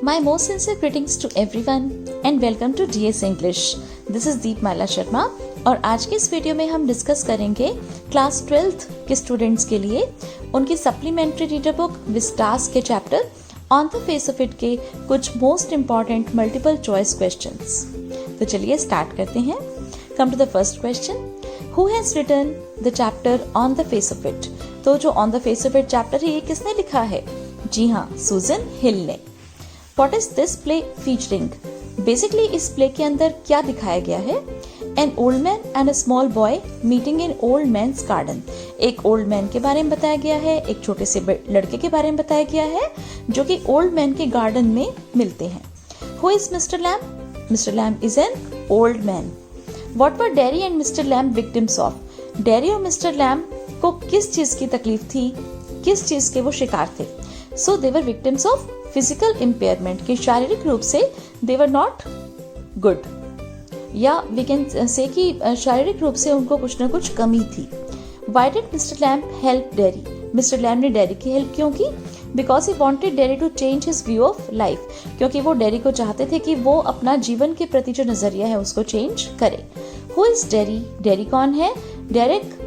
My most sincere greetings to everyone and welcome to DS English. This is दीपमाला शर्मा और आज के इस video में हम डिस्कस करेंगे क्लास 12th के स्टूडेंट्स के लिए उनकी सप्लीमेंट्री रीडर बुक विस्टास के chapter on the face of it के कुछ most important multiple choice questions. तो चलिए स्टार्ट करते हैं। Come to the first question, who has written the chapter on the face of it. तो जो on the face of it chapter है ये किसने लिखा है? जी हाँ, सुजन हिल ने। What is this play featuring? Basically इस प्ले के अंदर क्या दिखाया गया है? An old man and a small boy meeting in old man's garden. एक ओल्ड मैन के बारे में बताया गया है, एक छोटे से लड़के के बारे में बताया गया है जो कि ओल्ड मैन के गार्डन में मिलते हैं। Who is Mr. Lamb? Mr. Lamb is an old man. What were Derry and Mr. Lamb victims of? Derry और Mr. Lamb को किस चीज की तकलीफ थी, किस चीज के वो शिकार थे? So they were victims of physical impairment की शारीरिक रूप से दे वर नॉट गुड, या वी कैन से कि शारीरिक रूप से उनको कुछ ना कुछ कमी थी। Why did mister Lamb help Derry? Mister Lamb ने डेरी की हेल्प क्यों की? Because he wanted Derry to change his view of life, क्योंकि वो डेरी को चाहते थे कि वो अपना जीवन के प्रति जो नजरिया है उसको चेंज करे। Who is dairy? डेरी कौन है? डेरिक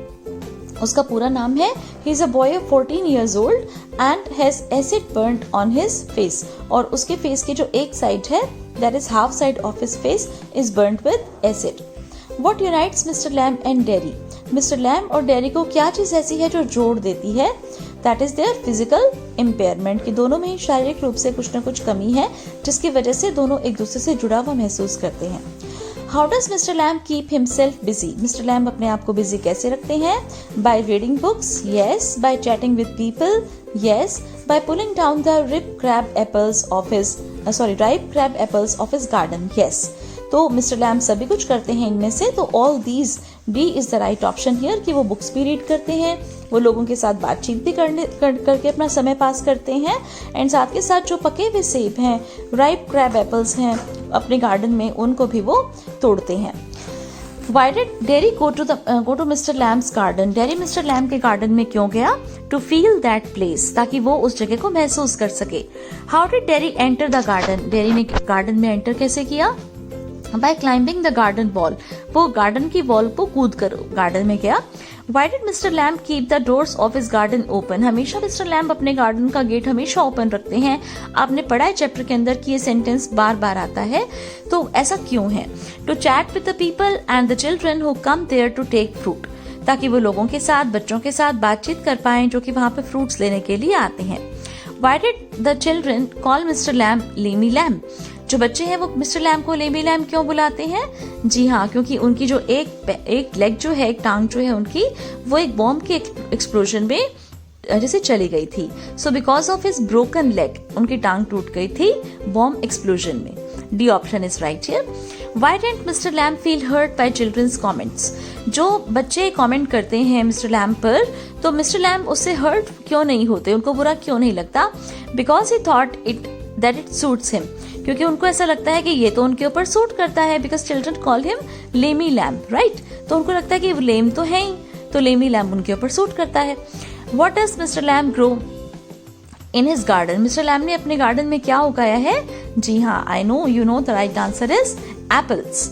उसका पूरा नाम है। He is a boy of 14 years old and has acid burnt on his face. और उसके फेस की जो एक साइड है, that is half side of his face is burnt with acid. What unites Mr. Lamb and Derry? Mr. Lamb और dairy को क्या चीज ऐसी है जो जोड़ देती है? That is their physical impairment, कि दोनों में ही शारीरिक रूप से कुछ न कुछ कमी है जिसकी वजह से दोनों एक दूसरे से जुड़ा हुआ महसूस करते हैं। How does Mr. Lamb keep himself busy? Mr. Lamb अपने आप को बिजी कैसे रखते हैं? By reading books, yes. By chatting with people, yes. By pulling down the ripe crab apples of his garden, yes. तो मिस्टर लैम्ब सभी कुछ करते हैं इनमें से, तो all these D is the right option here, कि वो बुक्स भी रीड करते हैं, वो लोगों के साथ बातचीत भी करके अपना समय पास करते हैं, एंड साथ के साथ जो पके हुए सेब हैं, राइप क्रैब एप्पल्स हैं अपने गार्डन में, उनको भी वो तोड़ते हैं। Why did Derry go to Mr. Lamb's garden? Derry Mr. Lamb के गार्डन में क्यों गया? To feel that place, ताकि वो उस जगह को महसूस कर सके। How did Derry enter the garden? Derry ने गार्डन में एंटर कैसे किया? By climbing the garden wall. वो गार्डन की वॉल को कूद कर गार्डन में गया। Why did Mr. Lamb keep the doors of his garden open? हमेशा मिस्टर लैम्ब अपने गार्डन का गेट हमेशा ओपन रखते हैं। आपने पढ़ा है चैप्टर के अंदर कि ये सेंटेंस बार बार आता है, तो ऐसा क्यों है? To chat with the people and the children who come there to take fruit. ताकि वो लोगों के साथ, बच्चों के साथ बातचीत कर पाएं जो कि वहां पे फ्रूट्स लेने के लिए आते हैं। Why did the children call Mr. Lamb Lammy Lamb? जो बच्चे हैं वो मिस्टर लैम्ब को लेमी लैम्ब क्यों बुलाते हैं? जी हाँ, क्योंकि उनकी जो एक लेग जो है, एक टांग जो है उनकी, वो एक बॉम्ब के एक्सप्लोजन में जैसे चली गई थी। So because of his broken leg उनकी टांग टूट गई थी बॉम्ब एक्सप्लोजन में। D option is right here. Why didn't Mr Lamb feel hurt by children's comments? जो बच्चे कमेंट करते हैं मिस्टर लैम्ब पर, तो मिस्टर लैम्ब उससे हर्ट क्यों नहीं होते, उनको बुरा क्यों नहीं लगता? Because he thought that it suits him, क्योंकि उनको ऐसा लगता है कि ये तो उनके ऊपर सूट करता है। Because children call him Lamey Lamb, right? तो उनको लगता है कि वो लेम तो है ही, तो लेमी लैम्ब उनके ऊपर सूट करता है। What does Mr Lamb grow in his garden? Mr Lamb ने अपने गार्डन में क्या उगाया है? जी हाँ, I know you know the right answer is apples.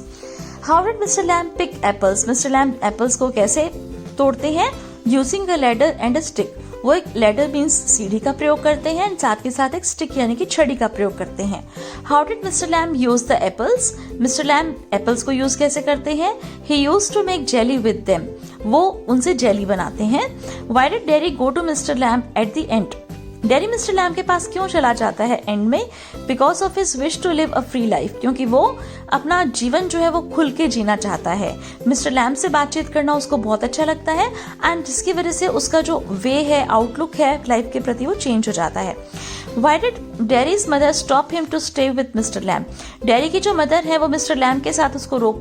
How did mister Lamb pick apples? Mister Lamb apples को कैसे तोड़ते हैं? Using a ladder and a stick. वो एक लैडर मीन्स सीढ़ी का प्रयोग करते हैं, साथ के साथ एक स्टिक यानी कि छड़ी का प्रयोग करते हैं। How did mister Lamb use the apples? Mister Lamb apples को यूज कैसे करते हैं? He used to make jelly with them, वो उनसे जेली बनाते हैं। Why did Derry go to mister Lamb at the end? Derry mister Lamb के पास क्यों चला जाता है एंड में? Because of his wish to live a free life, क्योंकि वो अपना जीवन जो है वो खुल के जीना चाहता है। मिस्टर लैम्ब से बातचीत करना उसको बहुत अच्छा लगता है, एंड जिसकी वजह से उसका जो वे है, आउटलुक है लाइफ के प्रति, वो चेंज हो जाता है। Why did Derry's mother stop him to stay with Mr. Lamb? Dairy की जो मदर है वो मिस्टर लैम्ब के साथ उसको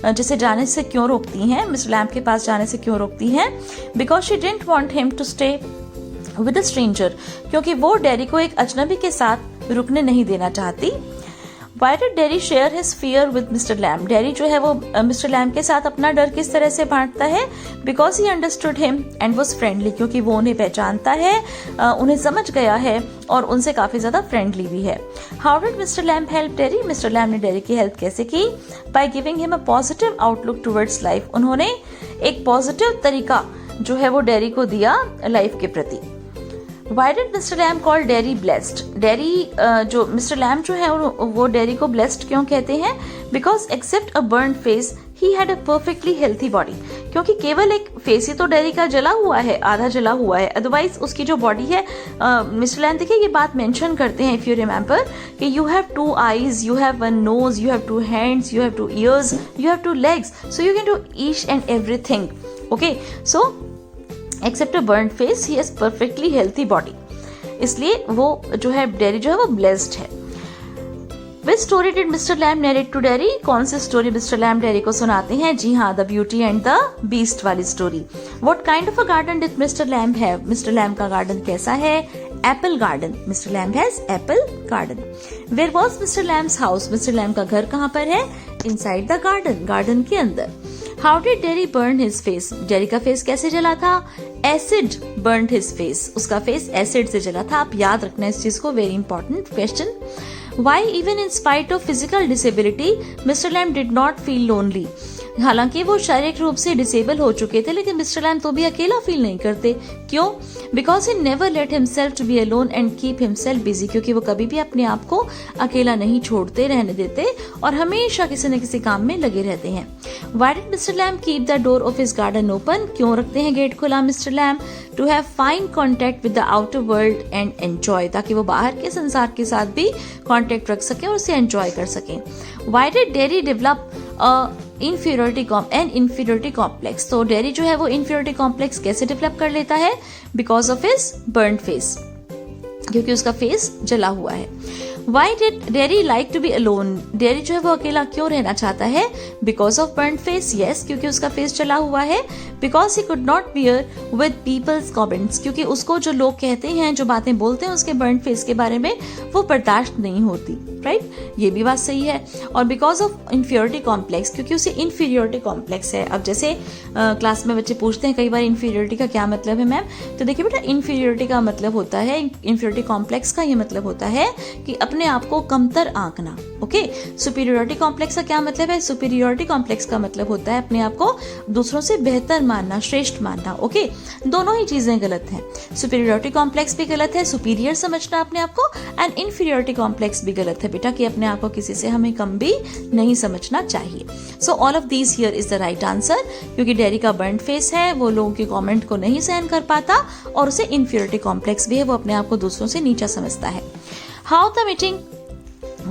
जैसे जाने से क्यों रोकती हैं, मिस्टर लैम्ब के पास जाने से क्यों रोकती हैं? Because she didn't want him to stay with a stranger, क्योंकि वो डेरी को एक अजनबी के साथ रुकने नहीं देना चाहती। Why did Derry share his fear with Mr. Lamb? Derry जो है वो Mr. Lamb के साथ अपना डर किस तरह से बांटता है? Because he understood him and was friendly, क्योंकि वो उन्हें पहचानता है, उन्हें समझ गया है और उनसे काफी ज्यादा फ्रेंडली भी है. How did Mr. Lamb help Derry? Mr. Lamb ने Derry की हेल्प कैसे की? By giving him a positive outlook towards life. उन्होंने एक पॉजिटिव तरीका जो है वो Derry को दिया लाइफ के प्रति. Why did Mr. Lamb call Derry blessed? Derry जो Mr. Lamb जो है वो Derry को blessed क्यों कहते हैं? Because except a burnt face, he had a perfectly healthy body. क्योंकि केवल एक फेस ही तो Derry का जला हुआ है, आधा जला हुआ है. अदरवाइज उसकी जो बॉडी है, मिस्टर लैम्ब देखिए ये बात मेंशन करते हैं, इफ यू रिमेम्बर, कि you have 2 eyes, you have 1 nose, you have 2 hands, you have 2 ears, you have 2 legs, so you can do each and everything. Okay, so except a burnt face, he has perfectly healthy body. इसलिए वो जो है Derry जो है वो blessed है. Which story did Mr. Lamb narrate to Derry? कौन सी story Mr. Lamb Derry को सुनाते हैं? जी हाँ, The Beauty and the Beast वाली story. What kind of a garden did Mr. Lamb have? Mr. Lamb का गार्डन कैसा है? Apple garden. Mr. Lamb has apple garden. Where was Mr. Lamb's house? Mr. Lamb का घर कहाँ पर है? Inside the garden. Garden के अंदर. How did Derry burn his face? Derry का फेस कैसे जला था? Acid burned his face. उसका फेस एसिड से जला था. आप याद रखना इस चीज को. Very important question. Why even in spite of physical disability, Mr. Lamb did not feel lonely? हालांकि वो शारीरिक रूप से डिसेबल हो चुके थे, लेकिन मिस्टर लैम्ब तो भी अकेला फील नहीं करते. क्यों? Because he never let himself to be alone and keep himself busy. क्योंकि वो कभी भी अपने आप को अकेला नहीं छोड़ते, रहने देते और हमेशा किसी न किसी काम में लगे रहते हैं. Why did Mr. Lamb keep the door of his garden open? क्यों रखते हैं गेट खुला mister lamb? To have fine contact with the outer world and enjoy. ताकि वो बाहर के संसार के साथ भी कांटेक्ट रख सकें और उसे एंजॉय कर सकें. Why did Derry develop inferiority complex? तो Derry जो है वो inferiority complex कैसे डेवलप कर लेता है? Because of his burnt face. क्योंकि उसका फेस जला हुआ है. Why did Derry like to be alone? Derry जो है वो अकेला क्यों रहना चाहता है? Because of burnt face. Yes, क्योंकि उसका फेस जला हुआ है. Because he could not bear with people's comments. क्योंकि उसको जो लोग कहते हैं, जो बातें बोलते हैं उसके burnt face के बारे में, वो बर्दाश्त नहीं होती. राइट? ये भी बात सही है. और बिकॉज ऑफ इंफीरियोरिटी कॉम्प्लेक्स, क्योंकि उसे इंफीरियोरिटी कॉम्प्लेक्स है. अब जैसे क्लास में बच्चे पूछते हैं कई बार इंफीरियोरिटी का क्या मतलब है मैम, तो देखिए बेटा, इंफीरियोरिटी का मतलब होता है, इंफीरियोरिटी कॉम्प्लेक्स का ये मतलब होता है कि अपने आप को कमतर आंकना. ओके. सुपीरियोरिटी कॉम्प्लेक्स का क्या मतलब है? सुपीरियोरिटी कॉम्प्लेक्स का मतलब होता है अपने आप को दूसरों से बेहतर मानना, श्रेष्ठ मानना. ओके. दोनों ही चीजें गलत हैं. सुपीरियोरिटी कॉम्प्लेक्स भी गलत है, सुपीरियर समझना अपने आप को, एंड इंफीरियोरिटी कॉम्प्लेक्स भी गलत है बेटा, कि अपने आप को किसी से हमें कम भी नहीं समझना चाहिए. सो all of these here is the right answer. क्योंकि डेरी का बर्न्ड फेस है, वो लोगों के कमेंट को नहीं सहन कर पाता और उसे इंफीरियोरिटी कॉम्प्लेक्स भी है, वो अपने आप को दूसरों से नीचा समझता है. How the meeting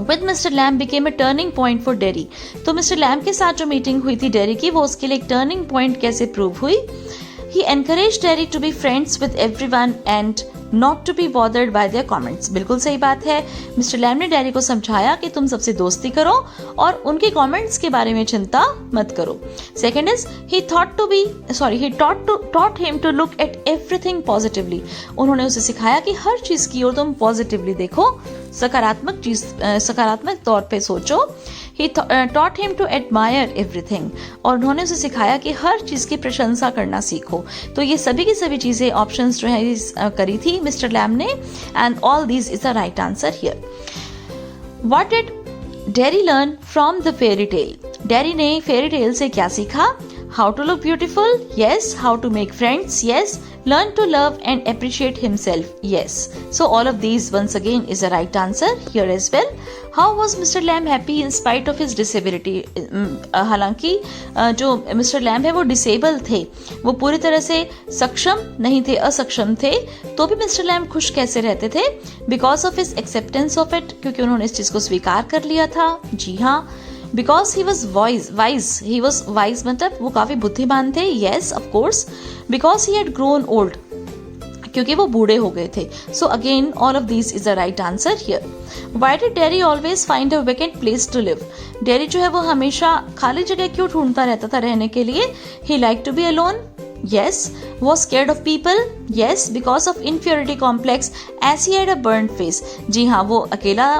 with Mr. Lamb became a turning point for Derry. तो मिस्टर लैम्ब के साथ जो मीटिंग हुई थी डेरी की, वो उसके लिए एक टर्निंग पॉइंट कैसे प्रूव हुई? He encouraged Derry to be friends with everyone and not to be bothered by their comments. बिल्कुल सही बात है. मिस्टर लैम्ब ने डेरी को समझाया कि तुम सबसे दोस्ती करो और उनके कमेंट्स के बारे में चिंता मत करो. Second is he taught him to look at everything positively. उन्होंने उसे सिखाया कि हर चीज की ओर तुम पॉजिटिवली देखो, सकारात्मक तौर पे सोचो. He taught him to admire everything. और उन्होंने उसे सिखाया कि हर चीज की प्रशंसा करना सीखो. तो ये सभी की सभी चीजें, ऑप्शंस जो है करी थी मिस्टर लैम्ब ने, and all these is the right answer here. What did Derry learn from the fairy tale? Dairy ने फेरी टेल से क्या सीखा? How to look beautiful? Yes. How to make friends? Yes. Learn to love and appreciate himself? Yes. So all of these once again is the right answer here as well. How was Mr. Lamb happy in spite of his disability? हालांकि जो mister lamb है वो disable थे, वो पूरी तरह से सक्षम नहीं थे, असक्षम थे, तो भी मिस्टर लैम्ब खुश कैसे रहते थे? Because of his acceptance of it. क्योंकि उन्होंने इस चीज को स्वीकार कर लिया था. जी हाँ. Because he was wise मतलब वो काफी बुद्धिमान थे. Yes, of course. Because he had grown old. क्योंकि वो बूढ़े हो गए थे. So again, all of these is the right answer here. Why did Derry always find a vacant place to live? Derry जो है वो हमेशा खाली जगह क्यों ढूंढता रहता था रहने के लिए? He liked to be alone. Yes. Was scared of people? Yes. Because of inferiority complex as he had a burnt face. जी हाँ, वो अकेला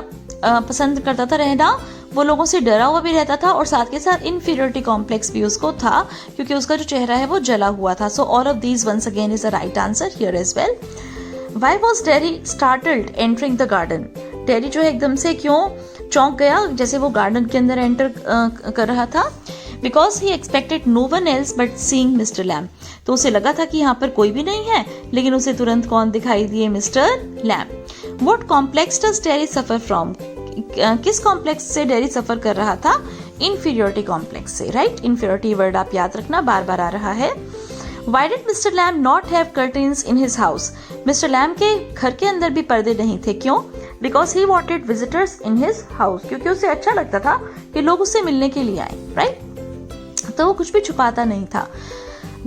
पसंद करता था रहना, वो लोगों से डरा हुआ भी रहता था और साथ के साथ इन्फीरियरिटी कॉम्प्लेक्स भी उसको था क्योंकि उसका जो चेहरा है वो जला हुआ था. So all of these once again is the right answer here as well. Why was Terry startled entering the garden? Terry जो है एकदम से क्यों चौंक गया जैसे वो गार्डन के अंदर एंटर कर रहा था? Because he expected no one else but seeing Mr. Lamb. तो उसे लगा था कि यहाँ पर कोई भी नहीं है, लेकिन उसे तुरंत कौन दिखाई दिए? Mister lamb. What complex does Terry suffer from? किस कॉम्प्लेक्स से डेरी सफर कर रहा था? इन्फीरियोरिटी कॉम्प्लेक्स से, राइट? इन्फीरियोरिटी वर्ड आप याद रखना, बार बार आ रहा है. Why did Mr. Lamb not have curtains in his house? Mr. Lamb के घर के अंदर भी पर्दे नहीं थे, क्यों? Because he wanted visitors in his house. क्योंकि उसे अच्छा लगता था कि लोग उससे मिलने के लिए आए, राइट? तो वो कुछ भी छुपाता नहीं था.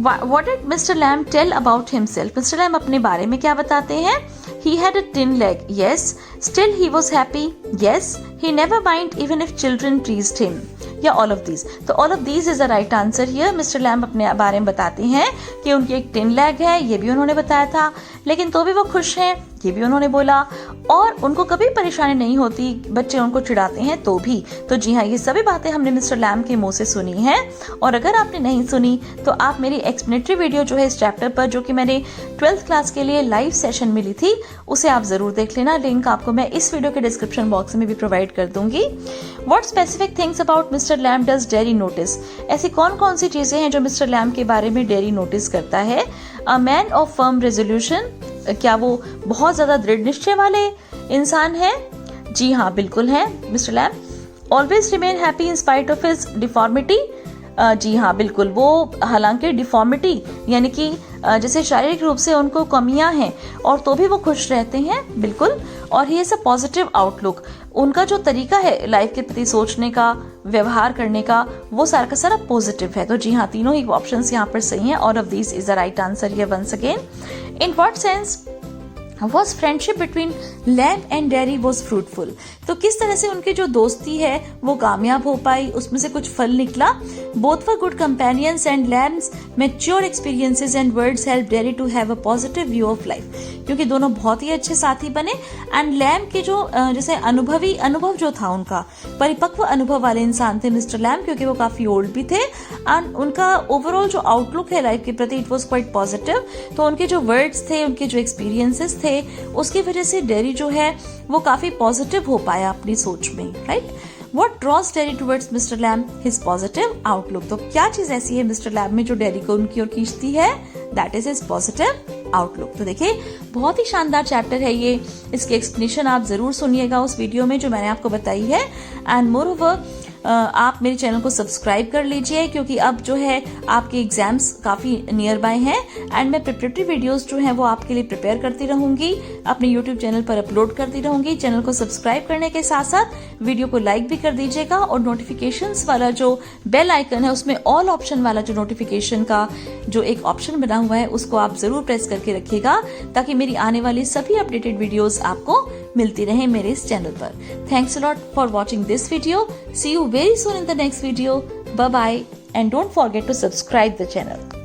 What did Mr. Lamb tell about himself? Mr. Lamb अपने बारे में क्या बताते हैं? He had a tin leg. Yes. Still he was happy. Yes. He never mind even if children teased him. या all of these. तो all of these is the right answer here. Mr. Lamb अपने बारे में बताते हैं कि उनकी एक टिन लैग है, ये भी उन्होंने बताया था, लेकिन तो भी वो खुश हैं, ये भी उन्होंने बोला, और उनको कभी परेशानी नहीं होती, बच्चे उनको चिढ़ाते हैं तो भी. तो जी हाँ, ये सभी बातें हमने मिस्टर लैम्ब के मुंह से सुनी हैं. और अगर आपने नहीं सुनी तो आप मेरी एक्सप्लेनेटरी वीडियो जो है इस चैप्टर पर, जो कि मैंने 12th क्लास के लिए लाइव सेशन मिली थी, उसे आप जरूर देख लेना. लिंक आपको मैं इस वीडियो के डिस्क्रिप्शन बॉक्स में भी प्रोवाइड कर दूंगी. What specific things about mister lamb does dairy notice? ऐसी कौन कौन सी चीजें हैं जो मिस्टर लैम्ब के बारे में डेरी नोटिस करता है? A man of firm resolution. क्या वो बहुत ज्यादा दृढ़ निश्चय वाले इंसान है? जी हाँ, बिल्कुल है mister Lamb. Always remain happy in spite of his deformity. जी हाँ, बिल्कुल. वो हालांकि डिफॉर्मिटी यानी कि जैसे शारीरिक रूप से उनको कमियां हैं और तो भी वो खुश रहते हैं, बिल्कुल. और he has a positive outlook. उनका जो तरीका है लाइफ के प्रति सोचने का, व्यवहार करने का, वो सारा का सारा पॉजिटिव है. तो जी हाँ, तीनों ही ऑप्शंस यहाँ पर सही हैं. All of these is the right answer here once again. In what sense was friendship between Lamb and Derry was fruitful? तो किस तरह से उनकी जो दोस्ती है वो कामयाब हो पाई, उसमें से कुछ फल निकला? Both were good companions and Lamb's mature experiences and words helped Derry to have a positive view of life. क्योंकि दोनों बहुत ही अच्छे साथी बने. एंड लैम्ब के जो जैसे अनुभव जो था, उनका परिपक्व अनुभव वाले इंसान थे मिस्टर लैम्ब, क्योंकि वो काफी ओल्ड भी थे. एंड उनका ओवरऑल जो आउटलुक है लाइफ के प्रति, इट वाज क्वाइट पॉजिटिव. तो उनके जो वर्ड्स थे, उनके जो एक्सपीरियंसेस थे, उसकी वजह से डेरी जो है वो काफी पॉजिटिव हो पाया अपनी सोच में, right? What draws Derry towards Mr. Lamb? His positive outlook. तो क्या चीज ऐसी है मिस्टर लैम्ब में जो डेरी को उनकी ओर खींचती है? That is his positive outlook. तो देखिए, बहुत ही शानदार चैप्टर है ये. इसकी एक्सप्लेनेशन आप जरूर सुनिएगा उस वीडियो में जो मैंने आपको बताई है. एंड मोर ओवर आप मेरे चैनल को सब्सक्राइब कर लीजिए, क्योंकि अब जो है आपके एग्जाम्स काफी नियर बाय हैं. एंड मैं प्रिपरेटरी वीडियोस जो हैं वो आपके लिए प्रिपेयर करती रहूंगी, अपने यूट्यूब चैनल पर अपलोड करती रहूंगी. चैनल को सब्सक्राइब करने के साथ साथ वीडियो को लाइक भी कर दीजिएगा, और नोटिफिकेशंस वाला जो बेल आइकन है उसमें ऑल ऑप्शन वाला जो नोटिफिकेशन का जो एक ऑप्शन बना हुआ है उसको आप जरूर प्रेस करके रखिएगा, ताकि मेरी आने वाली सभी अपडेटेड वीडियोस आपको मिलती रहे मेरे इस चैनल पर. Thanks a lot for watching this video. See you very soon in the next video. Bye bye, and don't forget to subscribe the channel.